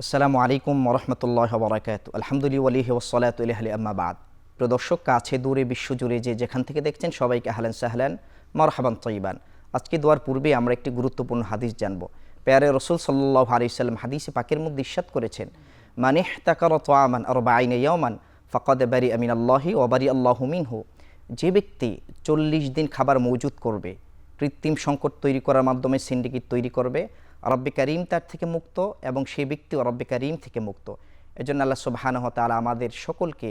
আসসালামু আলাইকুম ওরহমতুল্লাহ বারাকাতুহু। আলহামদুলিল্লাহি ওয়াসসালাতু আলাইহি আম্মা বাদ। প্রিয় দর্শক, কাছে দূরে বিশ্বজুড়ে যে যেখান থেকে দেখছেন সবাইকে আহলান সাহলান মারহাবান তয়্যিবান। আজকে দোয়ার পূর্বে আমরা একটি গুরুত্বপূর্ণ হাদিস জানব। প্যারে রাসূল সাল্লাল্লাহু আলাইহি সাল্লাম হাদিসে পাকের মধ্যে ইরশাদ করেছেন, মান ইহতাকারা তাআমান আরবাঈনা ইয়াওমান ফাকাদ বারিআ মিনাল্লাহি ওয়া বারিআল্লাহু মিনহু। যে ব্যক্তি 40 দিন খাবার মজুদ করবে, কৃত্রিম সংকট তৈরি করার মাধ্যমে সিন্ডিকেট তৈরি করবে, রব্বে কারীম তার থেকে মুক্ত এবং সেই ব্যক্তিও রব্বে কারীম থেকে মুক্ত। এজন্য আল্লাহ সুবহানাহু ওয়া তাআলা আমাদের সকলকে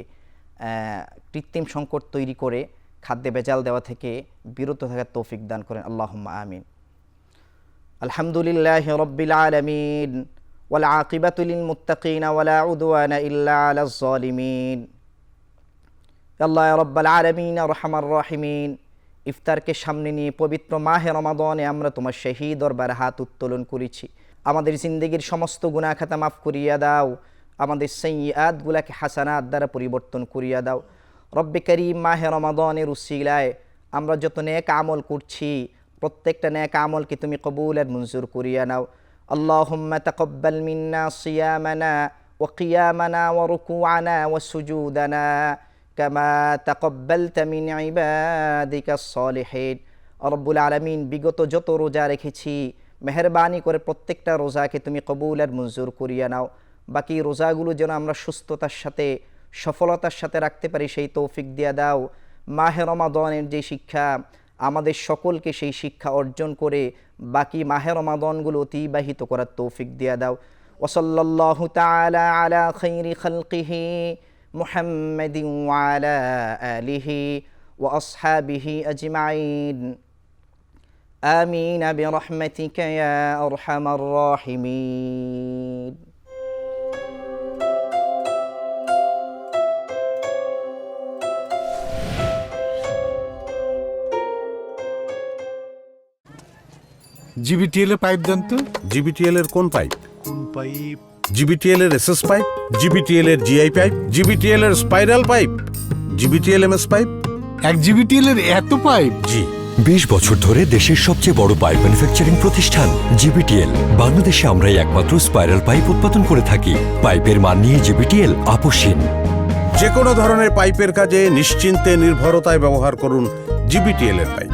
কৃত্রিম সংকট তৈরি করে খাদ্যে ভেজাল দেওয়া থেকে বিরত থাকার তৌফিক দান করেন। আল্লাহুম্মা আমিন। আলহামদুলিল্লাহি রাব্বিল আলামিন ওয়াল আকিবাতু লিল মুত্তাকিন ওয়ালা উদওয়ানা ইল্লা আলাজ জালিমিন। আল্লাহ ইয়া রাব্বাল আলামিন আরহামার রাহিমিন, ইফতারকে সামনে নিয়ে পবিত্র মাহে রমাদানে আমরা তোমার শাহী দরবারে হাত উত্তোলন করেছি। আমাদের জিন্দেগির সমস্ত গুনাহ খাতা মাফ করিয়া দাও, আমাদের সাইয়্যাতগুলোকে হাসানাত দ্বারা পরিবর্তন করিয়া দাও। রব্বে কারীম, মাহে রমাদানের উসিলায় আমরা যত নেক আমল করছি প্রত্যেকটা নেক আমলকে তুমি কবুল আর মঞ্জুর করিয়া নাও। আল্লাহুম্মা তাকাব্বাল মিন্না সিয়ামানা ওয়া কিয়ামানা ওয়া রুকুআনা ওয়া সুজুদানা কামা তাকাব্বালতা মিন ইবাদিকাস সালিহিন। রব্বুল আলামিন, বিগত যত রোজা রেখেছি মেহেরবানি করে প্রত্যেকটা রোজাকে তুমি কবুল আর মঞ্জুর করিয়া নাও। বাকি রোজাগুলো যেন আমরা সুস্থতার সাথে সফলতার সাথে রাখতে পারি সেই তৌফিক দিয়া দাও। মাহে রমাদানের যে শিক্ষা, আমাদের সকলকে সেই শিক্ষা অর্জন করে বাকি মাহে রমাদানগুলো অতিবাহিত করার তৌফিক দিয়া দাও। ওয়া সাল্লাল্লাহু তাআলা আলা খাইরি খালকিহি মুহাম্মাদিন ওয়া আলা আলিহি ওয়া আসহাবিহি আজমাইন। আমিন বিরহমাতিকা ইয়া আরহামার রাহিমিন। জিবিটিএল এর পাইপ দেন তো। জিবিটিএল এর কোন পাইপ? কোন পাইপ? জিবিটিএল এর এসএস পাইপ, জিবিটিএল এর জিআই পাইপ, জিবিটিএল এর স্পাইরাল পাইপ, জিবিটিএল এমএস পাইপ। এক জিবিটিএল এর এত পাইপ? জি। 20 বছর ধরে দেশের সবচেয়ে বড় পাইপ ম্যানুফ্যাকচারিং প্রতিষ্ঠান জিবিটিএল। বাংলাদেশে আমরাই একমাত্র স্পাইরাল পাইপ উৎপাদন করে থাকি। পাইপের মান নিয়ে জিবিটিএল আপোষহীন। যে কোনো ধরনের পাইপের কাজে নিশ্চিন্তে নির্ভরতায় ব্যবহার করুন জিবিটিএল এর পাইপ।